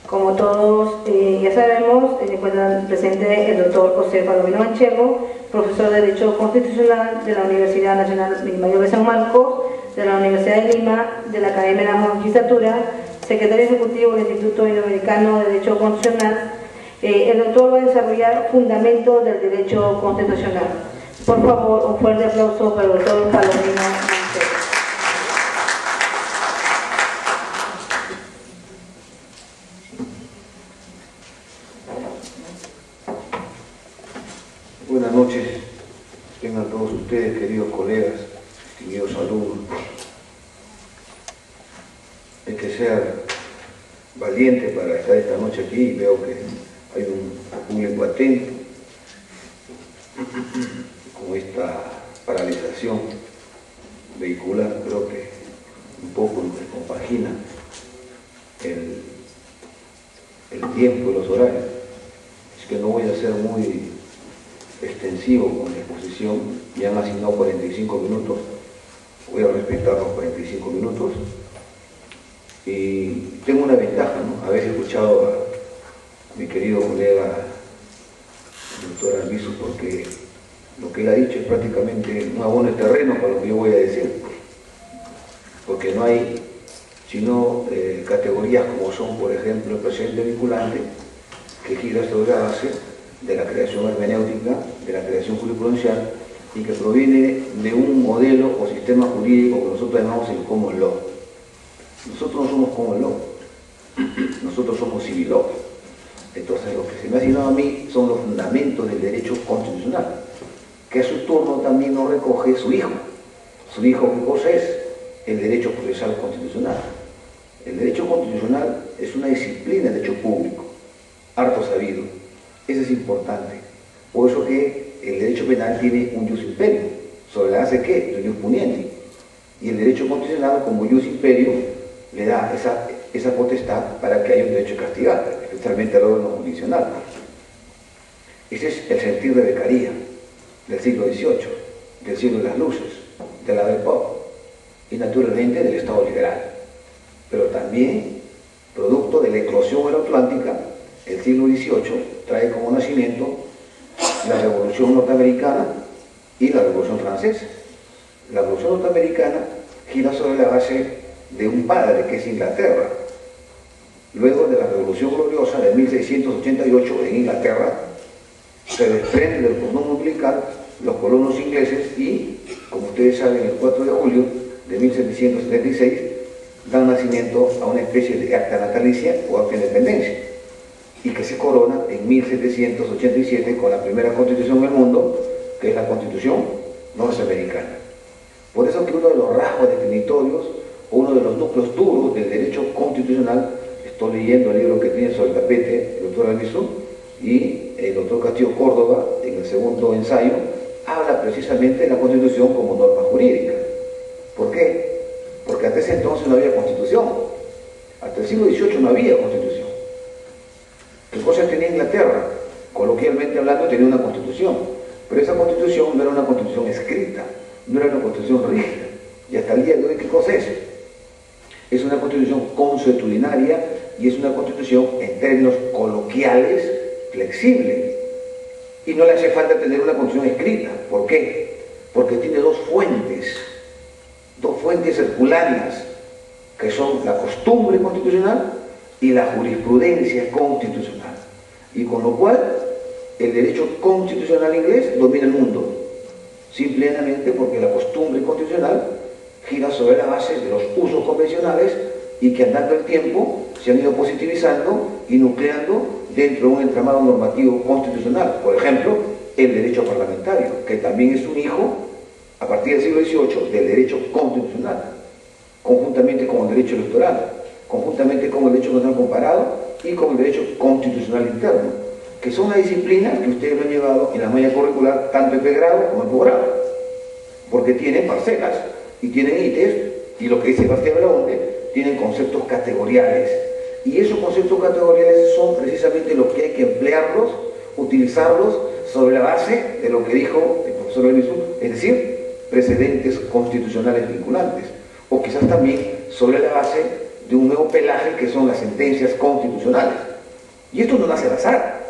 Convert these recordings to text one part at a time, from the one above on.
Como todos ya sabemos, se encuentra presente el doctor José Palomino Manchego, profesor de Derecho Constitucional de la Universidad Nacional Mayor de San Marcos, de la Universidad de Lima, de la Academia de la Magistratura, secretario ejecutivo del Instituto Iberoamericano de Derecho Constitucional. El doctor va a desarrollar fundamentos del derecho constitucional. Por favor, un fuerte aplauso para el doctor Palomino Manchego. Buenas noches, tengan todos ustedes, queridos colegas, distinguidos alumnos. Hay que ser valiente para estar esta noche aquí y veo que hay un público atento. Con esta paralización vehicular creo que un poco nos compagina el tiempo y los horarios. Así que no voy a ser muy extensivo con la exposición. Me han asignado 45 minutos, voy a respetar los 45 minutos. Y tengo una ventaja, ¿no? Haber escuchado a mi querido colega, el doctor Albizu, porque lo que él ha dicho es prácticamente un abono de terreno para lo que yo voy a decir. Porque no hay sino categorías como son, por ejemplo, el presente vinculante, que gira sobre la base de la creación hermenéutica, de la creación jurisprudencial, y que proviene de un modelo o sistema jurídico que nosotros llamamos el common law. Nosotros no somos common law, nosotros somos civil law. Entonces lo que se me ha asignado a mí son los fundamentos del derecho constitucional, que a su turno también nos recoge su hijo. Su hijo, ¿qué cosa es? El derecho procesal constitucional. El derecho constitucional es una disciplina de derecho público, harto sabido. Eso es importante. Por eso que el derecho penal tiene un jus imperio. ¿Sobre la base de qué? Del jus puniendi. Y el derecho constitucional, como jus imperio, le da esa potestad para que haya un derecho a castigar, especialmente al orden jurisdiccional. Ese es el sentir de Beccaria, del siglo XVIII, del siglo de las luces, de la Belle Époque, y naturalmente del Estado liberal. Pero también, producto de la eclosión euroatlántica, el siglo XVIII trae como nacimiento la Revolución Norteamericana y la Revolución Francesa. La Revolución Norteamericana gira sobre la base de un padre que es Inglaterra. Luego de la Revolución Gloriosa de 1688 en Inglaterra, se desprende del cordón umbilical los colonos ingleses y, como ustedes saben, el 4 de julio de 1776 dan nacimiento a una especie de acta natalicia o acta de independencia, y que se corona en 1787 con la primera constitución del mundo, que es la Constitución norteamericana. Por eso que uno de los rasgos definitorios, o uno de los núcleos duros del derecho constitucional, estoy leyendo el libro que tiene sobre el tapete el doctor Albizu y el doctor Castillo Córdoba, en el segundo ensayo, habla precisamente de la Constitución como norma jurídica. ¿Por qué? Porque hasta ese entonces no había Constitución. Hasta el siglo XVIII no había Constitución. ¿Qué cosa tenía Inglaterra? Coloquialmente hablando, tenía una Constitución. Pero esa Constitución no era una Constitución escrita, no era una Constitución rígida. Y hasta el día de hoy, ¿qué cosa es? Es una Constitución consuetudinaria y es una Constitución, en términos coloquiales, flexible. Y no le hace falta tener una Constitución escrita. ¿Por qué? Porque tiene dos fuentes herculáneas, que son la costumbre constitucional y la jurisprudencia constitucional. Y con lo cual, el derecho constitucional inglés domina el mundo, simplemente porque la costumbre constitucional gira sobre la base de los usos convencionales y que andando el tiempo se han ido positivizando y nucleando dentro de un entramado normativo constitucional. Por ejemplo, el derecho parlamentario, que también es un hijo, a partir del siglo XVIII, del derecho constitucional, conjuntamente con el derecho electoral, conjuntamente con el derecho nacional comparado y con el derecho constitucional interno, que son una disciplina que ustedes lo han llevado en la malla curricular tanto en pregrado como en posgrado, porque tienen parcelas y tienen ítems, y lo que dice Bastián Belaunde, tienen conceptos categoriales, y esos conceptos categoriales son precisamente los que hay que emplearlos, utilizarlos sobre la base de lo que dijo el profesor Albizu, es decir, precedentes constitucionales vinculantes, o quizás también sobre la base de un nuevo pelaje que son las sentencias constitucionales. Y esto no nace al azar,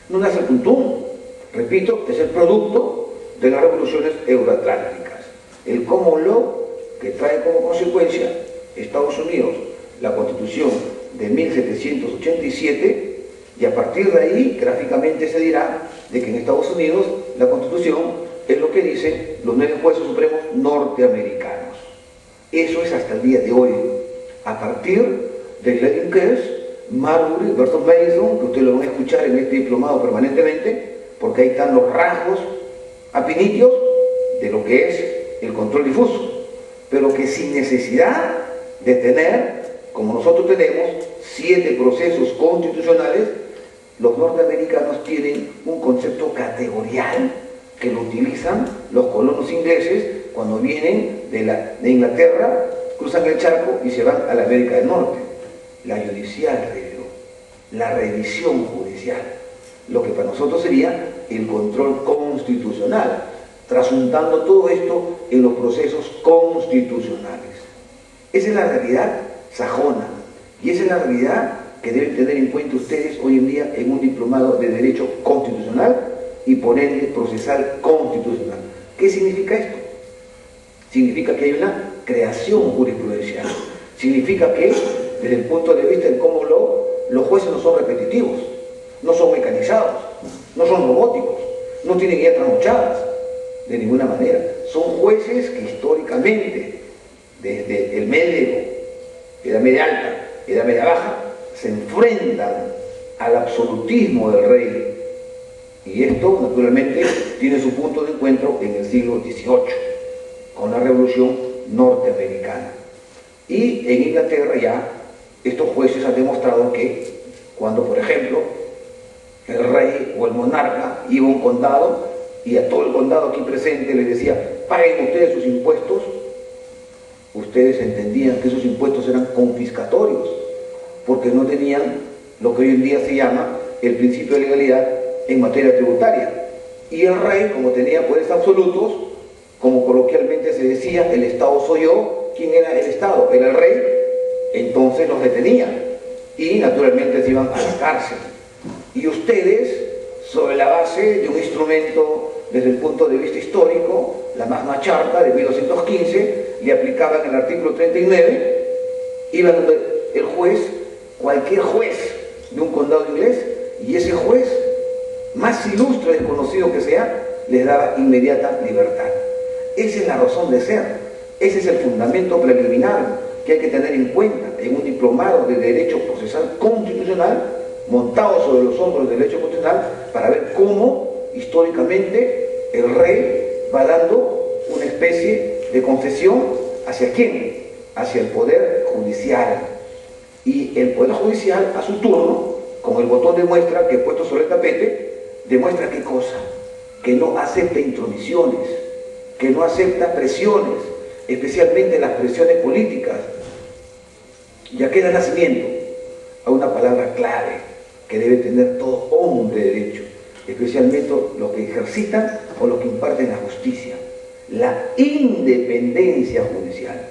no nace al tuntún, repito, es el producto de las revoluciones euroatlánticas. El common law que trae como consecuencia Estados Unidos la Constitución de 1787, y a partir de ahí gráficamente se dirá de que en Estados Unidos la Constitución es lo que dicen los 9 jueces supremos norteamericanos. Eso es hasta el día de hoy, a partir de Glenn Kearns, Marbury versus Madison, que ustedes lo van a escuchar en este diplomado permanentemente, porque ahí están los rasgos apinitios de lo que es el control difuso, pero que sin necesidad de tener, como nosotros tenemos, 7 procesos constitucionales, los norteamericanos tienen un concepto categorial que lo utilizan los colonos ingleses cuando vienen de Inglaterra, cruzan el charco y se van a la América del Norte. La judicial review, la revisión judicial, lo que para nosotros sería el control constitucional, trasuntando todo esto en los procesos constitucionales. Esa es la realidad sajona, y esa es la realidad que deben tener en cuenta ustedes hoy en día en un diplomado de Derecho Constitucional y por ende procesal constitucional. ¿Qué significa esto? Significa que hay una creación jurisprudencial. Significa que, desde el punto de vista del common law, los jueces no son repetitivos, no son mecanizados, no son robóticos, no tienen guías trasnochadas, de ninguna manera. Son jueces que históricamente, desde el medievo, edad media alta, edad media baja, se enfrentan al absolutismo del rey. Y esto, naturalmente, tiene su punto de encuentro en el siglo XVIII, con la Revolución Norteamericana. Y en Inglaterra ya estos jueces han demostrado que cuando, por ejemplo, el rey o el monarca iba a un condado y a todo el condado aquí presente les decía: paguen ustedes sus impuestos, ustedes entendían que esos impuestos eran confiscatorios, porque no tenían lo que hoy en día se llama el principio de legalidad en materia tributaria. Y el rey, como tenía poderes absolutos, como coloquialmente se decía, el Estado soy yo. ¿Quién era el Estado? Era el rey. Entonces los detenían y naturalmente se iban a la cárcel. Y ustedes, sobre la base de un instrumento desde el punto de vista histórico, la Magna Charta de 1215, le aplicaban el artículo 39, iban donde el juez, cualquier juez de un condado inglés, y ese juez, más ilustre y desconocido que sea, les daba inmediata libertad. Esa es la razón de ser, ese es el fundamento preliminar que hay que tener en cuenta en un diplomado de Derecho Procesal Constitucional montado sobre los hombros del derecho constitucional, para ver cómo históricamente el rey va dando una especie de concesión ¿hacia quién? Hacia el Poder Judicial. Y el Poder Judicial, a su turno, con el botón de muestra que he puesto sobre el tapete, demuestra qué cosa: que no acepta intromisiones, que no acepta presiones, especialmente las presiones políticas. Ya queda nacimiento a una palabra clave que debe tener todo hombre de derecho, especialmente los que ejercitan o los que imparten la justicia: la independencia judicial.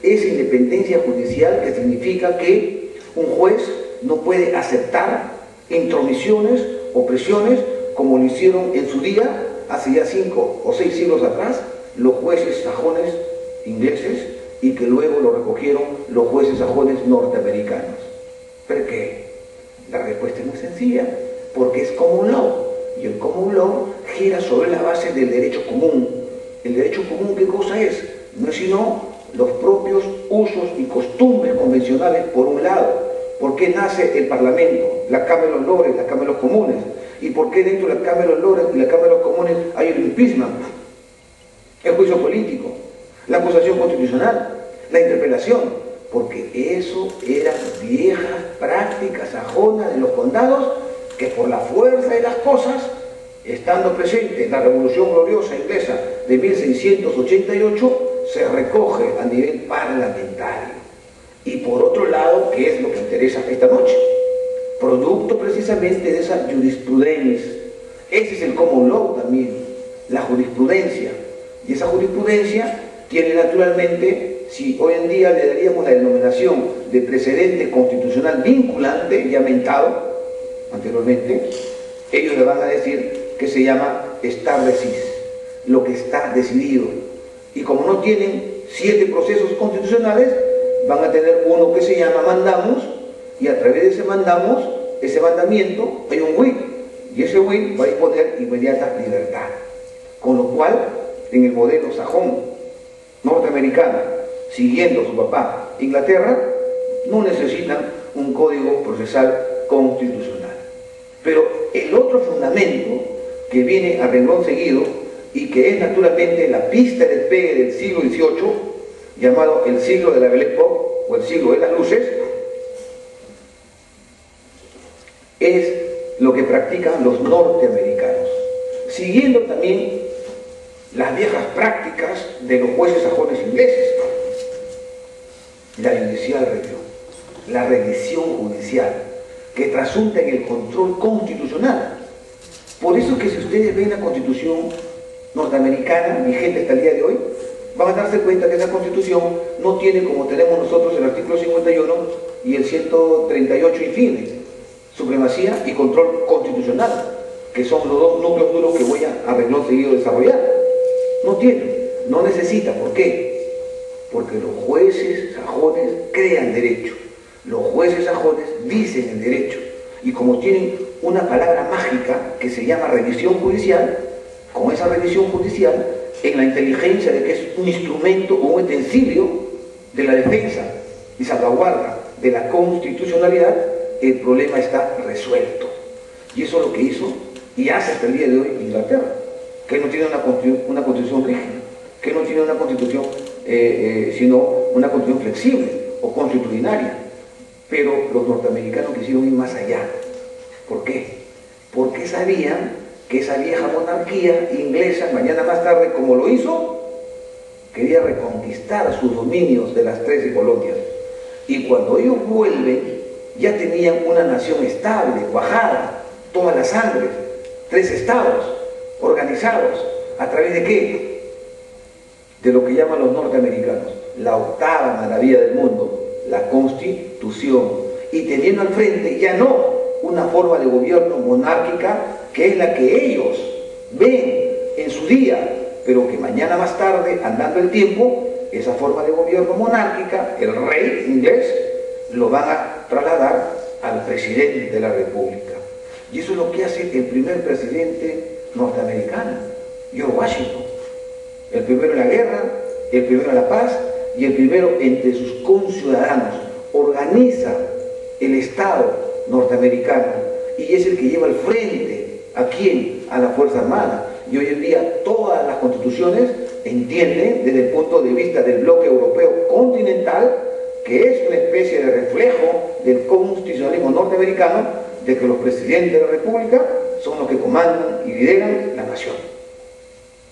Esa independencia judicial que significa que un juez no puede aceptar intromisiones o presiones como lo hicieron en su día, hace ya 5 o 6 siglos atrás, los jueces sajones ingleses, y que luego lo recogieron los jueces sajones norteamericanos. ¿Por qué? La respuesta es muy sencilla: porque es common law, y el common law gira sobre la base del derecho común. ¿El derecho común qué cosa es? No es sino los propios usos y costumbres convencionales, por un lado. ¿Por qué nace el Parlamento, la Cámara de los Lores, la Cámara de los Comunes? ¿Y por qué dentro de la Cámara de los Lores y la Cámara de los Comunes hay el impeachment, el juicio político, la acusación constitucional, la interpelación? Porque eso eran viejas prácticas sajonas de los condados que, por la fuerza de las cosas, estando presente en la Revolución Gloriosa Inglesa de 1688, se recoge a nivel parlamentario. Y por otro lado, ¿qué es lo que interesa esta noche? Producto precisamente de esa jurisprudencia. Ese es el common law también, la jurisprudencia. Y esa jurisprudencia tiene naturalmente, si hoy en día le daríamos la denominación de precedente constitucional vinculante, ya mentado anteriormente, ellos le van a decir que se llama estar decis, lo que está decidido. Y como no tienen 7 procesos constitucionales, van a tener uno que se llama mandamos, y a través de ese mandamos, ese mandamiento, hay un will, y ese will va a imponer inmediata libertad. Con lo cual, en el modelo sajón norteamericano, siguiendo a su papá Inglaterra, no necesitan un código procesal constitucional. Pero el otro fundamento que viene a renglón seguido y que es naturalmente la pista de despegue del siglo XVIII, llamado el siglo de la Belle Époque o el siglo de las luces, es lo que practican los norteamericanos, siguiendo también las viejas prácticas de los jueces sajones ingleses. La judicial review, la revisión judicial, que trasunta en el control constitucional. Por eso que si ustedes ven la Constitución norteamericana, vigente hasta el día de hoy, van a darse cuenta que esa Constitución no tiene, como tenemos nosotros, el artículo 51 y el 138 infine, supremacía y control constitucional, que son los dos núcleos duros que voy a renglón seguido desarrollar. No tiene, no necesita. ¿Por qué? Porque los jueces sajones crean derecho, los jueces sajones dicen el derecho, y como tienen una palabra mágica que se llama revisión judicial, con esa revisión judicial, en la inteligencia de que es un instrumento o un utensilio de la defensa y salvaguarda de la constitucionalidad, el problema está resuelto. Y eso es lo que hizo y hace hasta el día de hoy Inglaterra, que no tiene una constitución rígida, que no tiene una constitución sino una constitución flexible o constitucionaria. Pero los norteamericanos quisieron ir más allá. ¿Por qué? Porque sabían que esa vieja monarquía inglesa, mañana más tarde, como lo hizo, quería reconquistar sus dominios de las 13 colonias. Y cuando ellos vuelven, ya tenían una nación estable, cuajada, toda la sangre, 3 estados organizados. ¿A través de qué? De lo que llaman los norteamericanos la octava maravilla del mundo, la Constitución, y teniendo al frente ya no una forma de gobierno monárquica, que es la que ellos ven en su día, pero que mañana más tarde, andando el tiempo, esa forma de gobierno monárquica, el rey inglés, lo van a trasladar al presidente de la República. Y eso es lo que hace el primer presidente norteamericano, George Washington. El primero en la guerra, el primero en la paz y el primero entre sus conciudadanos. Organiza el Estado norteamericano y es el que lleva al frente, ¿a quién? A la Fuerza Armada. Y hoy en día todas las constituciones entienden desde el punto de vista del bloque europeo continental, que es una especie de reflejo del constitucionalismo norteamericano, de que los presidentes de la República son los que comandan y lideran la nación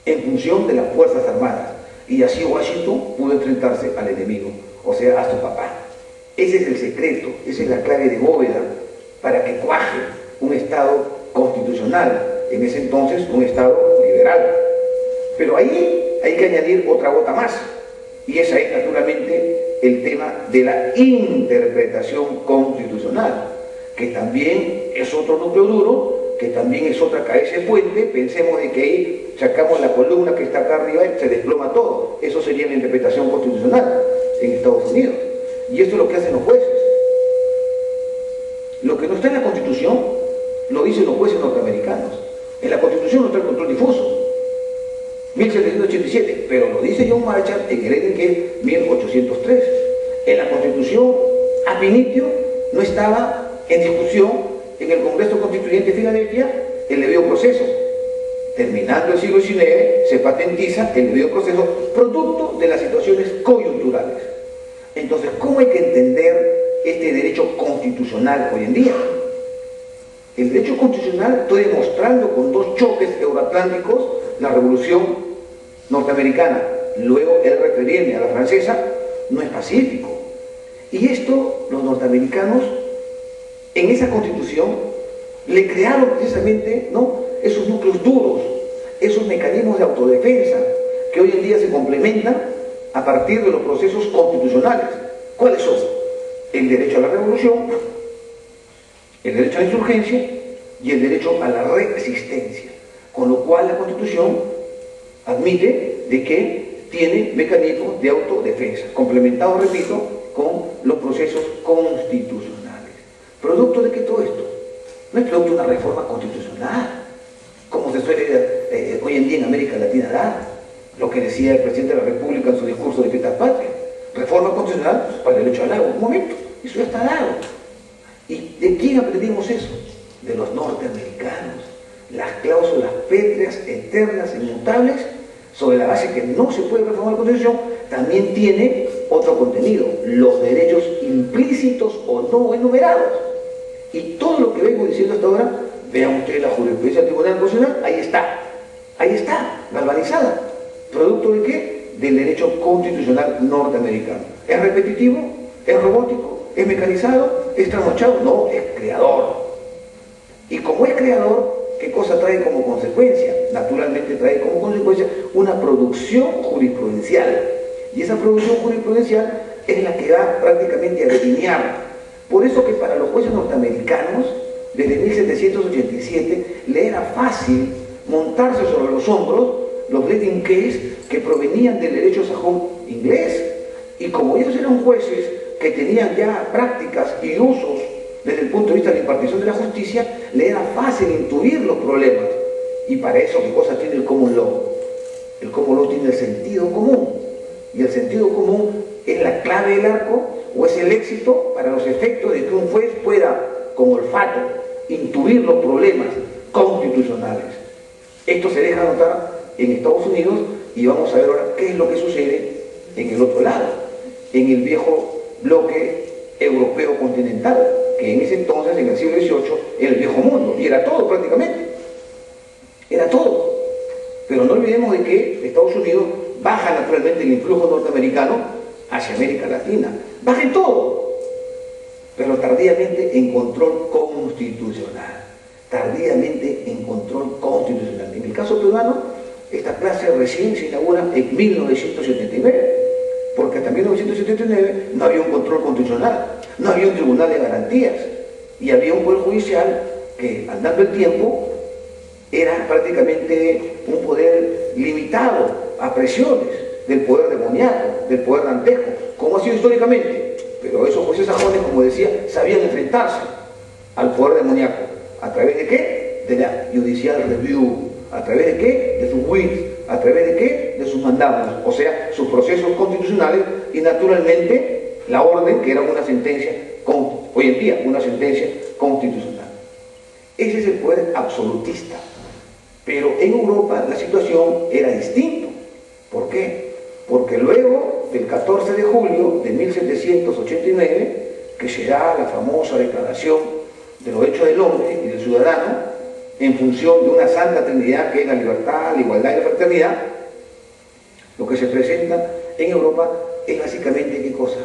en función de las Fuerzas Armadas. Y así Washington pudo enfrentarse al enemigo, o sea, a su papá. Ese es el secreto, esa es la clave de bóveda para que cuaje un Estado constitucional, en ese entonces un Estado liberal. Pero ahí hay que añadir otra gota más, y esa es naturalmente el tema de la interpretación constitucional, que también es otro núcleo duro, que también es otra cabeza de puente. Pensemos de que ahí sacamos la columna que está acá arriba y se desploma todo. Eso sería la interpretación constitucional en Estados Unidos. Y esto es lo que hacen los jueces. Lo que no está en la Constitución lo dicen los jueces norteamericanos. En la Constitución no está el control difuso, 1787, pero lo dice John Marshall en el Eden, que es 1803. En la Constitución ab initio no estaba en discusión en el Congreso Constituyente de Filadelfia el debido proceso. Terminando el siglo XIX se patentiza el debido proceso, producto de las situaciones coyunturales. Entonces, ¿cómo hay que entender este derecho constitucional hoy en día? El derecho constitucional, estoy demostrando con 2 choques euroatlánticos, la Revolución norteamericana, luego el referirme a la francesa, no es pacífico. Y esto los norteamericanos en esa Constitución le crearon precisamente, ¿no?, esos núcleos duros, esos mecanismos de autodefensa que hoy en día se complementan a partir de los procesos constitucionales. ¿Cuáles son? El derecho a la revolución, el derecho a la insurgencia y el derecho a la resistencia. Con lo cual la Constitución admite de que tiene mecanismos de autodefensa, complementados, repito, con los procesos constitucionales. ¿Producto de qué todo esto? No es producto de una reforma constitucional, como se suele hoy en día en América Latina dar, lo que decía el presidente de la República en su discurso de Fiesta Patria. Reforma constitucional para el derecho al agua. Un momento, eso ya está dado. ¿Y de quién aprendimos eso? De los norteamericanos. Las cláusulas pétreas, eternas, inmutables, sobre la base que no se puede reformar la Constitución, también tiene otro contenido, los derechos implícitos o no enumerados. Y todo lo que vengo diciendo hasta ahora, vean ustedes la jurisprudencia del Tribunal Constitucional, ahí está, galvanizada. ¿Producto de qué? Del derecho constitucional norteamericano. ¿Es repetitivo? ¿Es robótico? ¿Es mecanizado? ¿Es trasnochado? No, es creador. Y como es creador, ¿qué cosa trae como consecuencia? Naturalmente trae como consecuencia una producción jurisprudencial. Y esa producción jurisprudencial es la que va prácticamente a delinear. Por eso que para los jueces norteamericanos, desde 1787, le era fácil montarse sobre los hombros los leading case que provenían del derecho sajón inglés. Y como ellos eran jueces que tenían ya prácticas y usos desde el punto de vista de la impartición de la justicia, le era fácil intuir los problemas. Y para eso, ¿qué cosa tiene el common law? El common law tiene el sentido común. Y el sentido común es la clave del arco, o es el éxito para los efectos de que un juez pueda, con olfato, intuir los problemas constitucionales. Esto se deja notar en Estados Unidos y vamos a ver ahora qué es lo que sucede en el otro lado, en el viejo bloque europeo continental, que en ese entonces, en el siglo XVIII, era el viejo mundo, y era todo prácticamente, era todo. Pero no olvidemos de que Estados Unidos baja naturalmente el influjo norteamericano hacia América Latina, baja en todo, pero tardíamente en control constitucional, En el caso peruano, esta clase recién se inaugura en 1979, porque hasta 1979 no había un control constitucional, no había un tribunal de garantías, y había un poder judicial que, andando el tiempo, era prácticamente un poder limitado a presiones del poder demoníaco, del poder dantesco, como ha sido históricamente. Pero esos jueces sajones, como decía, sabían enfrentarse al poder demoníaco. ¿A través de qué? De la judicial review. ¿A través de qué? De sus writs. ¿A través de qué? De sus mandatos, o sea, sus procesos constitucionales y naturalmente la orden, que era una sentencia, hoy en día, una sentencia constitucional. Ese es el poder absolutista. Pero en Europa la situación era distinta. ¿Por qué? Porque luego del 14 de julio de 1789, que se da la famosa Declaración de los Derechos del Hombre y del Ciudadano, en función de una santa trinidad que es la libertad, la igualdad y la fraternidad, lo que se presenta en Europa es básicamente, ¿qué cosa?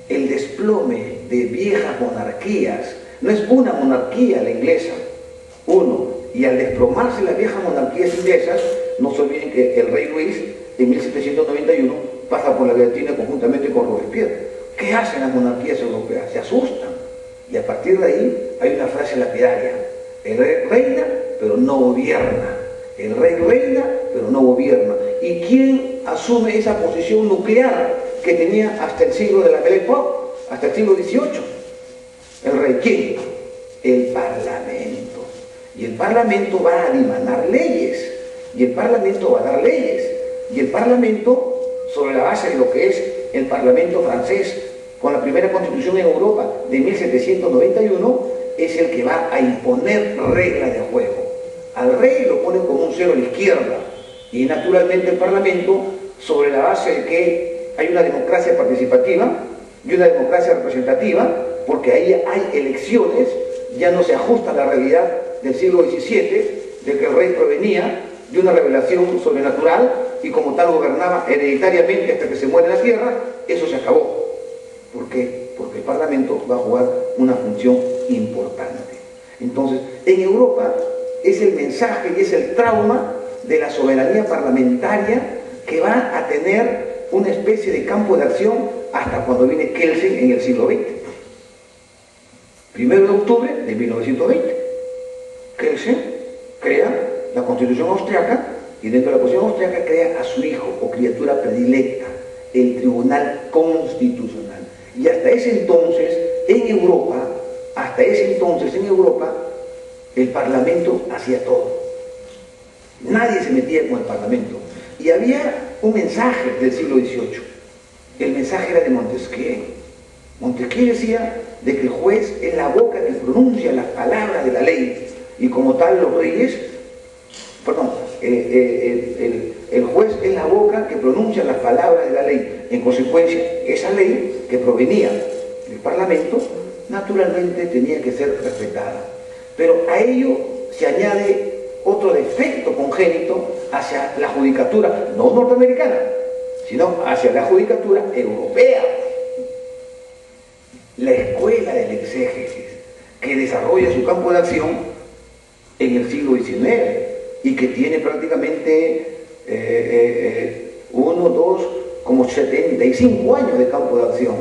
El desplome de viejas monarquías. No es una monarquía la inglesa, y al desplomarse las viejas monarquías inglesas, no se olviden que el rey Luis en 1791 pasa por la guillotina conjuntamente con Robespierre. ¿Qué hacen las monarquías europeas? Se asustan, y a partir de ahí hay una frase lapidaria: el rey reina pero no gobierna. El rey reina pero no gobierna. ¿Y quién asume esa posición nuclear que tenía hasta el siglo de la Belle Époque, hasta el siglo XVIII? ¿El rey quién? El Parlamento. Y el Parlamento va a dimanar leyes, y el Parlamento va a dar leyes, y el Parlamento, sobre la base de lo que es el Parlamento francés, con la primera constitución en Europa de 1791, es el que va a imponer reglas de juego. Al rey lo ponen como un cero a la izquierda, y naturalmente el Parlamento, sobre la base de que hay una democracia participativa y una democracia representativa, porque ahí hay elecciones, ya no se ajusta a la realidad del siglo XVII, de que el rey provenía de una revelación sobrenatural y como tal gobernaba hereditariamente hasta que se muere en la tierra. Eso se acabó. ¿Por qué? Porque el Parlamento va a jugar una función importante. Entonces, en Europa es el mensaje y es el trauma de la soberanía parlamentaria que va a tener una especie de campo de acción hasta cuando viene Kelsen en el siglo XX. 1 de octubre de 1920. Kelsen crea la Constitución austriaca y dentro de la Constitución austriaca crea a su hijo o criatura predilecta, el Tribunal Constitucional. Y hasta ese entonces en Europa, el Parlamento hacía todo. Nadie se metía con el Parlamento. Y había un mensaje del siglo XVIII. El mensaje era de Montesquieu. Montesquieu decía de que el juez es la boca que pronuncia las palabras de la ley. Y como tal los reyes, el juez es la boca que pronuncia las palabras de la ley. En consecuencia, esa ley que provenía del Parlamento, naturalmente tenía que ser respetada. Pero a ello se añade otro defecto congénito hacia la judicatura, no norteamericana, sino hacia la judicatura europea. La escuela del exégesis, que desarrolla su campo de acción en el siglo XIX y que tiene prácticamente 75 años de campo de acción.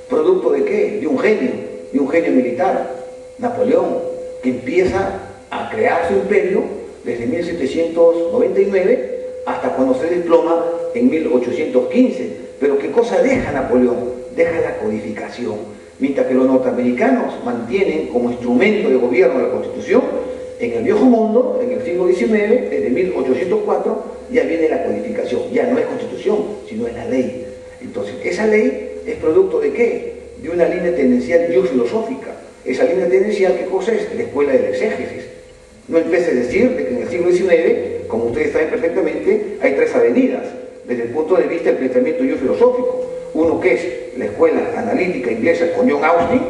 ¿Producto de qué? De un genio militar, Napoleón, que empieza a crear su imperio desde 1799 hasta cuando se desploma en 1815. Pero ¿qué cosa deja Napoleón? Deja la codificación. Mientras que los norteamericanos mantienen como instrumento de gobierno la Constitución, en el viejo mundo, en el siglo XIX, desde 1804, ya viene la codificación. Ya no es Constitución, sino es la ley. Entonces, esa ley es producto ¿de qué? De una línea tendencial filosófica. Esa línea tendencial, ¿qué cosa es? La escuela del exégesis. No empiece a decir de que en el siglo XIX, como ustedes saben perfectamente, hay tres avenidas, desde el punto de vista del pensamiento filosófico. Uno que es la escuela analítica inglesa con John Austin,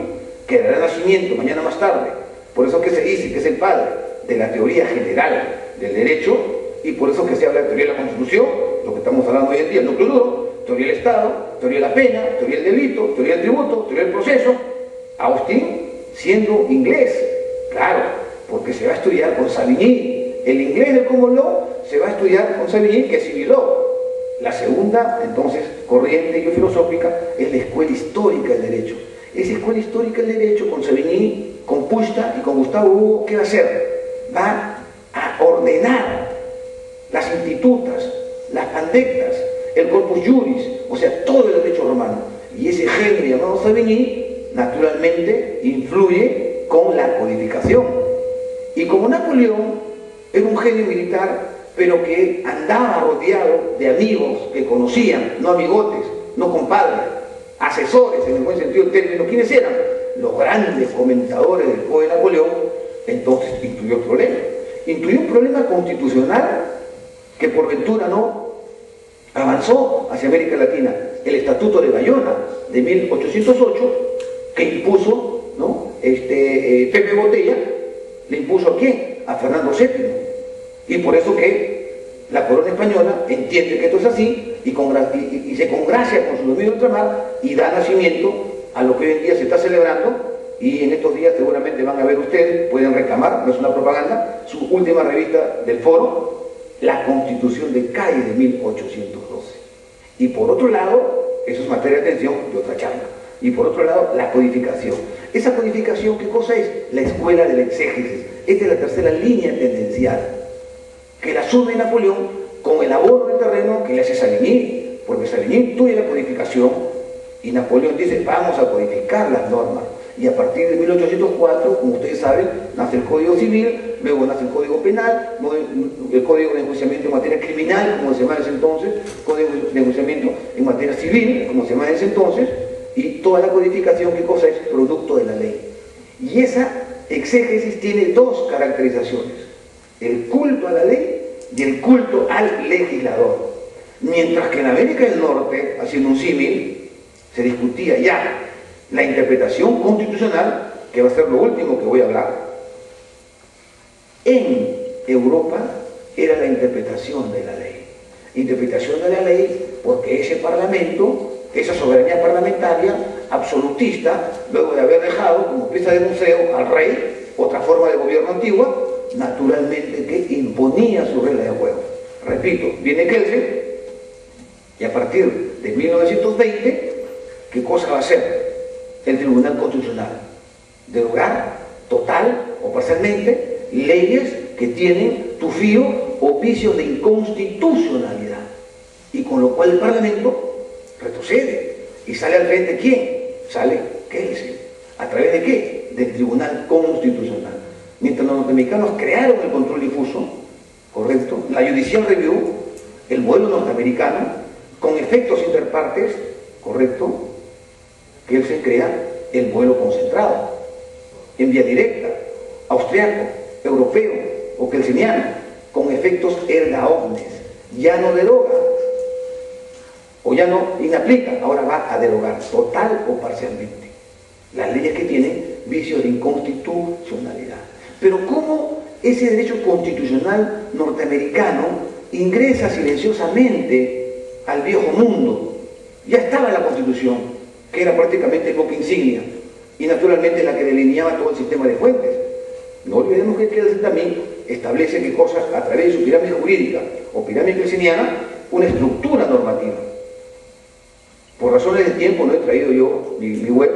que dará nacimiento mañana más tarde. Por eso que se dice que es el padre de la teoría general del derecho, y por eso que se habla de teoría de la Constitución, lo que estamos hablando hoy en día, el núcleo duro, teoría del Estado, teoría de la pena, teoría del delito, teoría del tributo, teoría del proceso. Austin siendo inglés, claro, porque se va a estudiar con Savigny. El inglés del common law se va a estudiar con Savigny, que es civil law. La segunda, entonces, corriente filosófica es la escuela histórica del derecho. Esa escuela histórica del derecho, con Savigny, con Pusta y con Gustavo Hugo, ¿qué va a hacer? Va a ordenar las institutas, las pandectas, el corpus juris, o sea, todo el derecho romano. Y ese genio llamado Savigny, naturalmente, influye con la codificación. Y como Napoleón era un genio militar, pero que andaba rodeado de amigos que conocían, no amigotes, no compadres, asesores en el buen sentido del término. ¿Quiénes eran? Los grandes comentadores del Código de Napoleón. Entonces incluyó el problema. Incluyó un problema constitucional que por ventura no avanzó hacia América Latina. El Estatuto de Bayona de 1808, que impuso, ¿no? Pepe Botella, le impuso ¿a quién? A Fernando VII. Y por eso que la corona española entiende que esto es así y se congracia con su dominio de ultramar y da nacimiento a lo que hoy en día se está celebrando. Y en estos días seguramente van a ver ustedes, pueden reclamar, no es una propaganda, su última revista del Foro, la Constitución de Calle de 1812. Y por otro lado, eso es materia de atención de otra charla. Y por otro lado, la codificación. Esa codificación, ¿qué cosa es? La escuela del exégesis. Esta es la tercera línea tendencial, que la asume Napoleón con el abono del terreno que le hace Savigny, porque Savigny tuvo la codificación y Napoleón dice, vamos a codificar las normas. Y a partir de 1804, como ustedes saben, nace el Código Civil, luego nace el Código Penal, el Código de Enjuiciamiento en materia criminal, como se llama en ese entonces, Código de Enjuiciamiento en materia civil, como se llama en ese entonces, y toda la codificación, ¿qué cosa es? Producto de la ley. Y esa exégesis tiene dos caracterizaciones: el culto a la ley y el culto al legislador. Mientras que en América del Norte, haciendo un símil, se discutía ya la interpretación constitucional, que va a ser lo último que voy a hablar. En Europa era la interpretación de la ley. Interpretación de la ley porque ese parlamento, esa soberanía parlamentaria absolutista, luego de haber dejado como pieza de museo al rey, otra forma de gobierno antigua, naturalmente que imponía su regla de juego. Repito, viene Kelsen y a partir de 1920, ¿qué cosa va a hacer el Tribunal Constitucional? Derogar total o parcialmente leyes que tienen tufío o vicios de inconstitucionalidad, y con lo cual el Parlamento retrocede y sale al frente. ¿Quién? Sale Kelsen. ¿A través de qué? Del Tribunal Constitucional. Mientras los norteamericanos crearon el control difuso, correcto, la Judicial Review, el modelo norteamericano, con efectos interpartes, correcto, Kelsen crea el modelo concentrado, en vía directa, austriaco, europeo o kelseniano, con efectos erga omnes. Ya no deroga, o ya no inaplica, ahora va a derogar total o parcialmente las leyes que tienen vicios de inconstitucionalidad. Pero ¿cómo ese derecho constitucional norteamericano ingresa silenciosamente al viejo mundo? Ya estaba la Constitución, que era prácticamente el buque insignia, y naturalmente la que delineaba todo el sistema de fuentes. No olvidemos que Kelsen también establece que cosas a través de su pirámide jurídica o pirámide kelseniana, una estructura normativa. Por razones de tiempo no he traído yo mi web,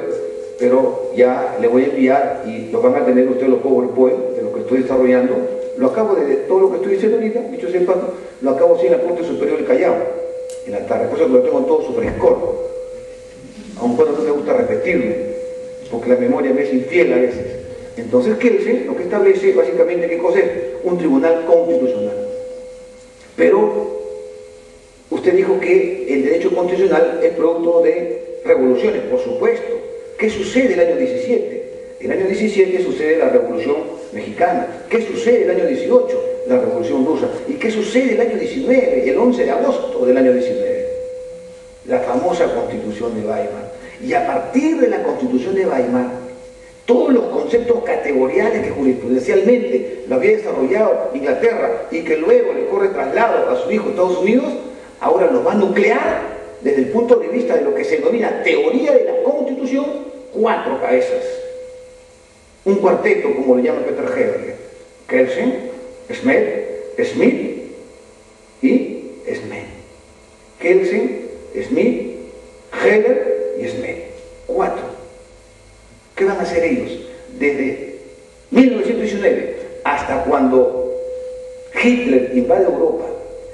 pero ya le voy a enviar y lo van a tener ustedes los PowerPoint de lo que estoy desarrollando. Lo acabo de todo lo que estoy diciendo ahorita, dicho sea de paso, lo acabo así en la Corte Superior del Callao, en la tarde, cosa que lo tengo todo su frescor, aun cuando no me gusta repetirlo, porque la memoria me es infiel a veces. Entonces Kelsen lo que establece básicamente qué cosa es un tribunal constitucional. Pero usted dijo que el derecho constitucional es producto de revoluciones, por supuesto. ¿Qué sucede el año 17? El año 17 sucede la Revolución Mexicana. ¿Qué sucede el año 18? La Revolución Rusa. ¿Y qué sucede el año 19? El 11 de agosto del año 19. La famosa Constitución de Weimar. Y a partir de la Constitución de Weimar, todos los conceptos categoriales que jurisprudencialmente lo había desarrollado Inglaterra y que luego le corre traslado a su hijo Estados Unidos, ahora los va a nuclear desde el punto de vista de lo que se denomina teoría de la Constitución, 4 cabezas. Un cuarteto, como le llama Peter Hegel: Kelsen, Smith y Schmitt. Kelsen, Smith, Hegel y Schmitt. 4. ¿Qué van a hacer ellos? Desde 1919 hasta cuando Hitler invade Europa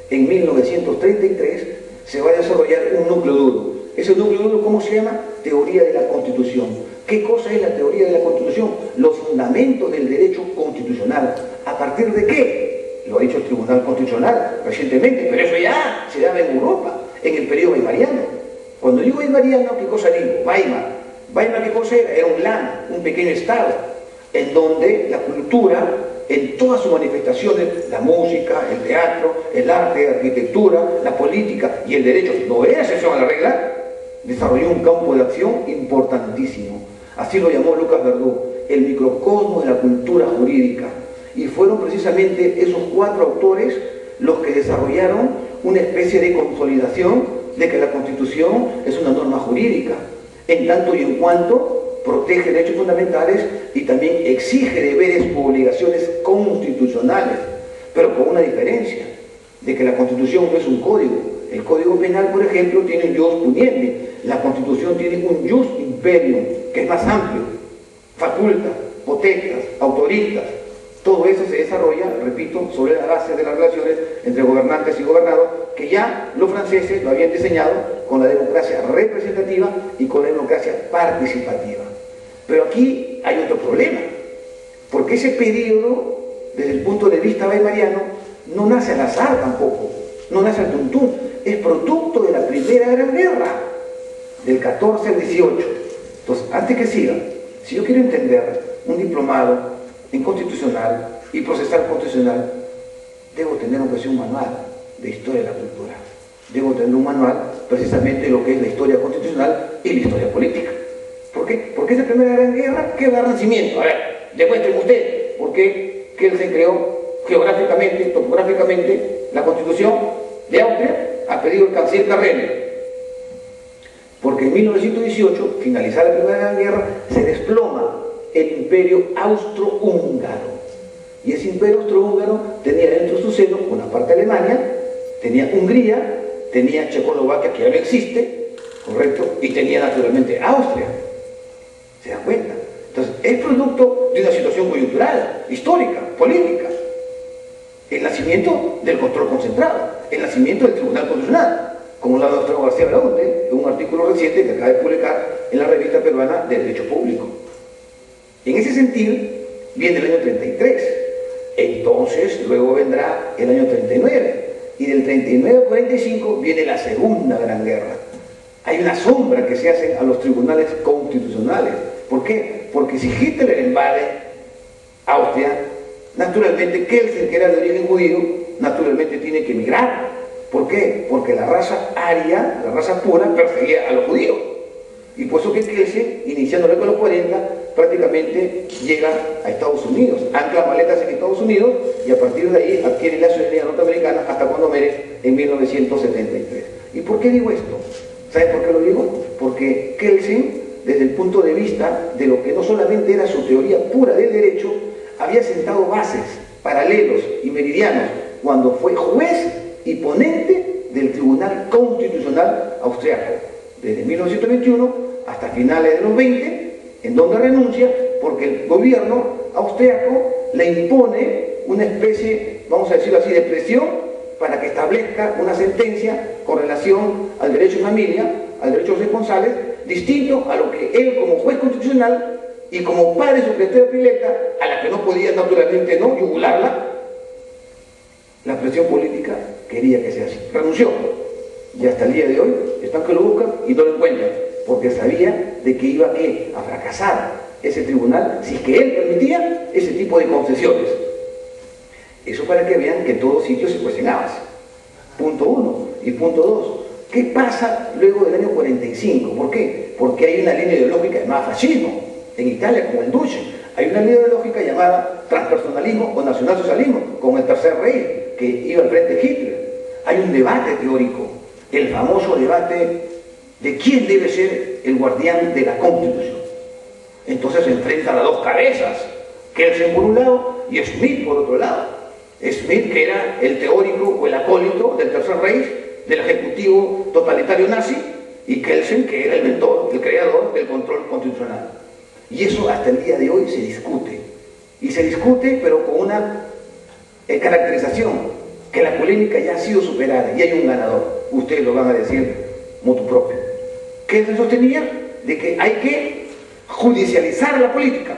en 1933, se va a desarrollar un núcleo duro. Ese núcleo duro, ¿cómo se llama? Teoría de la Constitución. ¿Qué cosa es la teoría de la Constitución? Los fundamentos del derecho constitucional. ¿A partir de qué? Lo ha dicho el Tribunal Constitucional recientemente, pero eso ya se daba en Europa, en el periodo weimariano. Cuando digo weimariano, ¿qué cosa digo? Weimar. ¿Weimar qué cosa era? Era un land, un pequeño estado, en donde la cultura, en todas sus manifestaciones, la música, el teatro, el arte, la arquitectura, la política y el derecho, no era excepción a la regla, desarrolló un campo de acción importantísimo. Así lo llamó Lucas Verdú, el microcosmo de la cultura jurídica. Y fueron precisamente esos 4 autores los que desarrollaron una especie de consolidación de que la Constitución es una norma jurídica, en tanto y en cuanto protege derechos fundamentales y también exige deberes u obligaciones constitucionales, pero con una diferencia, de que la Constitución no es un código. El Código Penal, por ejemplo, tiene un jus puniendi. La Constitución tiene un jus imperium, que es más amplio, faculta, potestas, autoristas. Todo eso se desarrolla, repito, sobre la base de las relaciones entre gobernantes y gobernados, que ya los franceses lo habían diseñado con la democracia representativa y con la democracia participativa. Pero aquí hay otro problema, porque ese periodo, desde el punto de vista weimariano, no nace al azar tampoco, no nace al tuntún, es producto de la Primera Gran Guerra, del 14 al 18. Entonces, antes que siga, si yo quiero entender un diplomado en constitucional y procesal constitucional, debo tener un manual de historia de la cultura. Debo tener un manual precisamente de lo que es la historia constitucional y la historia política. ¿Por qué? Porque esa Primera Gran Guerra, ¿qué da nacimiento? A ver, demuéstrenme usted por qué Kelsen creó geográficamente, topográficamente, la Constitución de Austria a pedido del canciller Carrera. Porque en 1918, finalizada la Primera Gran Guerra, se desploma el imperio austrohúngaro. Y ese imperio austrohúngaro tenía dentro de su seno una parte de Alemania, tenía Hungría tenía Checoslovaquia, que ya no existe, ¿correcto? Y tenía naturalmente Austria. ¿Se dan cuenta? Entonces, es producto de una situación coyuntural, histórica, política. El nacimiento del control concentrado, el nacimiento del Tribunal Constitucional, como lo ha demostrado García Belaunte en un artículo reciente que acaba de publicar en la revista peruana de Derecho Público. En ese sentido, viene el año 33, entonces luego vendrá el año 39, y del 39 al 45 viene la Segunda Gran Guerra. Hay una sombra que se hace a los tribunales constitucionales. ¿Por qué? Porque si Hitler invade Austria, naturalmente Kelsen, que era de origen judío, naturalmente tiene que emigrar. ¿Por qué? Porque la raza aria, la raza pura, perseguía a los judíos. Y por eso que Kelsen, iniciándole con los 40, prácticamente llega a Estados Unidos, ancla maletas en Estados Unidos y a partir de ahí adquiere la ciudadanía norteamericana hasta cuando muere en 1973. ¿Y por qué digo esto? ¿Saben por qué lo digo? Porque Kelsen, desde el punto de vista de lo que no solamente era su teoría pura del derecho, había sentado bases, paralelos y meridianos cuando fue juez y ponente del Tribunal Constitucional austriaco, desde 1921 hasta finales de los 20, en donde renuncia porque el gobierno austriaco le impone una especie, vamos a decirlo así, de presión para que establezca una sentencia con relación al derecho de familia, al derecho responsable, distinto a lo que él como juez constitucional y como padre secretario de Pileta, a la que no podía naturalmente no yugularla, la presión política quería que sea así. Renunció. Y hasta el día de hoy están que lo buscan y no lo encuentran, porque sabía de que iba a fracasar ese tribunal si es que él permitía ese tipo de concesiones. Eso para que vean que en todos sitios se cuecen habas. Punto uno. Y punto dos, ¿qué pasa luego del año 45? ¿Por qué? Porque hay una línea ideológica llamada fascismo, en Italia como en Duce. Hay una línea ideológica llamada transpersonalismo o nacionalsocialismo, como el Tercer Reich, que iba al frente de Hitler. Hay un debate teórico, el famoso debate de quién debe ser el guardián de la Constitución. Entonces se enfrentan a dos cabezas, Kelsen por un lado y Schmitt por otro lado. Schmitt, que era el teórico o el acólito del Tercer Reich, del ejecutivo totalitario nazi, y Kelsen, que era el mentor, el creador del control constitucional. Y eso hasta el día de hoy se discute. Y se discute, pero con una caracterización, que la polémica ya ha sido superada y hay un ganador. Ustedes lo van a decir motu propio. Kelsen sostenía de que hay que judicializar la política.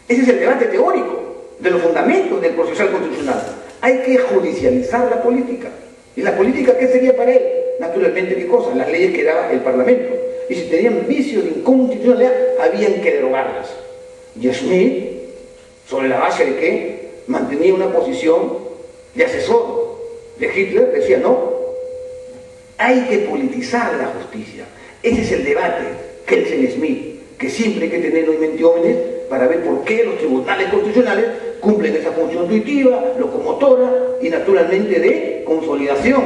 Ese es el debate teórico de los fundamentos del procesal constitucional. Hay que judicializar la política. ¿Y la política qué sería para él? Naturalmente, ¿qué cosa? Las leyes que daba el Parlamento. Y si tenían vicios de inconstitucionalidad, habían que derogarlas. Y Schmitt, sobre la base de que mantenía una posición de asesor de Hitler, decía, no, hay que politizar la justicia. Ese es el debate Kelsen-Schmitt, que siempre hay que tenerlo en mente, jóvenes, para ver por qué los tribunales constitucionales cumplen esa función intuitiva, locomotora y naturalmente de consolidación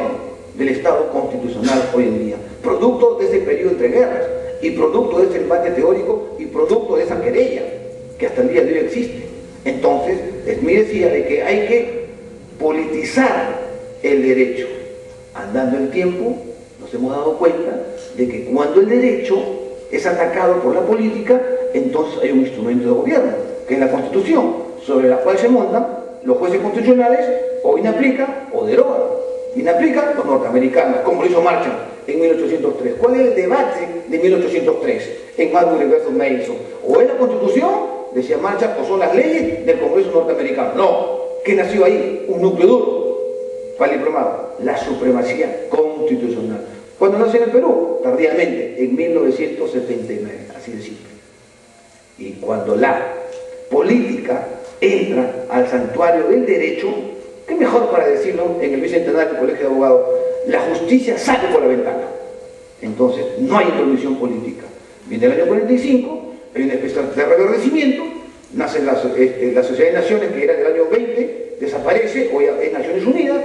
del Estado constitucional hoy en día, producto de ese periodo entre guerras y producto de ese debate teórico y producto de esa querella que hasta el día de hoy existe. Entonces, Schmitt decía de que hay que politizar el derecho. Andando el tiempo, nos hemos dado cuenta de que cuando el derecho es atacado por la política, entonces hay un instrumento de gobierno, que es la Constitución, sobre la cual se montan los jueces constitucionales, o inaplican o derogan. Inaplican los norteamericanos, como lo hizo Marshall en 1803. ¿Cuál es el debate de 1803 en Marbury versus Mason? ¿O es la Constitución, decía Marshall, o son las leyes del Congreso norteamericano? No. ¿Qué nació ahí? Un núcleo duro para el diplomado, la supremacía constitucional. ¿Cuándo nació en el Perú? Tardíamente, en 1979, así de simple. Y cuando la política entra al santuario del derecho, ¿qué mejor para decirlo en el bicentenario del Colegio de Abogados? La justicia sale por la ventana. Entonces, no hay intromisión política. Viene el año 45, hay una especie de reverdecimiento, nace la Sociedad de Naciones, que era del año 20, desaparece, hoy es Naciones Unidas,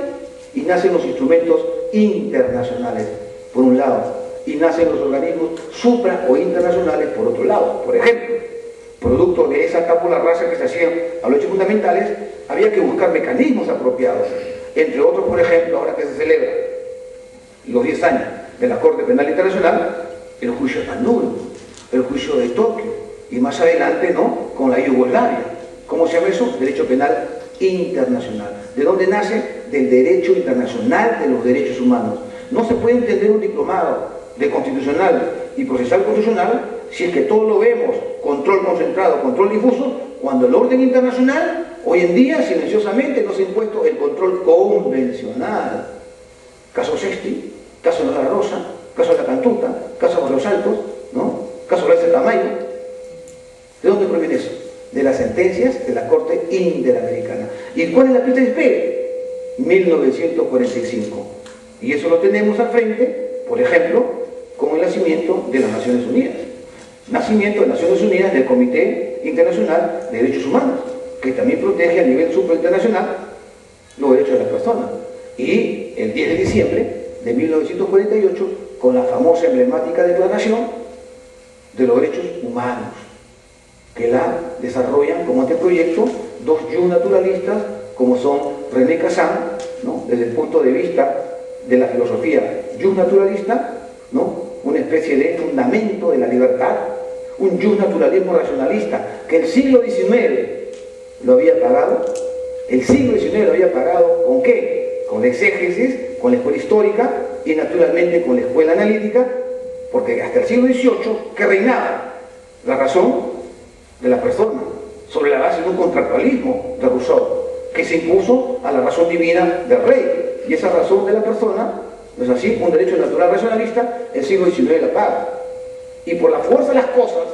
y nacen los instrumentos internacionales, por un lado, y nacen los organismos supra o internacionales, por otro lado. Por ejemplo, producto de esa tabula rasa que se hacían a los hechos fundamentales, había que buscar mecanismos apropiados, entre otros, por ejemplo, ahora que se celebra los 10 años de la Corte Penal Internacional, el juicio nulo, el juicio de Tokio, y más adelante, ¿no?, con la Yugoslavia. ¿Cómo se llama eso? Derecho penal internacional. ¿De dónde nace? Del derecho internacional de los derechos humanos. No se puede entender un diplomado de constitucional y procesal constitucional si es que todo lo vemos control concentrado, control difuso, cuando el orden internacional hoy en día silenciosamente nos ha impuesto el control convencional. Caso Sesti, caso de la Rosa, caso de la Cantuta, caso de los Altos, ¿no?, caso de Tamayo. ¿De dónde proviene eso? De las sentencias de la Corte Interamericana. ¿Y cuál es la pista de espere? 1945. Y eso lo tenemos al frente, por ejemplo, con el nacimiento de las Naciones Unidas. Nacimiento de las Naciones Unidas del Comité Internacional de Derechos Humanos, que también protege a nivel superinternacional los derechos de las personas. Y el 10 de diciembre de 1948, con la famosa emblemática Declaración de los Derechos Humanos, que la desarrollan como anteproyecto dos naturalistas como son René Cassin, ¿no?, desde el punto de vista de la filosofía naturalista, ¿no?, una especie de fundamento de la libertad, un naturalismo racionalista que el siglo XIX lo había pagado. El siglo XIX lo había pagado ¿con qué? Con la exégesis, con la escuela histórica y naturalmente con la escuela analítica, porque hasta el siglo XVIII que reinaba la razón de la persona sobre la base de un contractualismo de Rousseau que se impuso a la razón divina del rey, y esa razón de la persona, no es así, un derecho natural racionalista, el siglo XIX la paga, y por la fuerza de las cosas,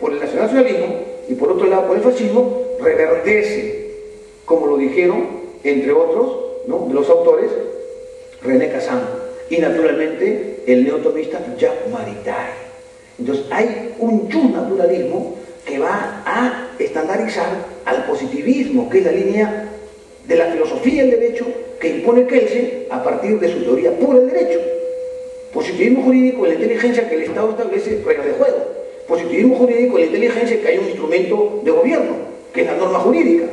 por el nacionalismo y por otro lado por el fascismo, reverdece, como lo dijeron entre otros, ¿no?, de los autores, René Cassin y naturalmente el neotomista Jacques Maritain. Entonces hay un naturalismo que va a estandarizar al positivismo, que es la línea de la filosofía del derecho que impone Kelsen a partir de su teoría pura del derecho. Positivismo jurídico es la inteligencia que el Estado establece reglas de juego. Positivismo jurídico es la inteligencia que hay un instrumento de gobierno, que es la norma jurídica.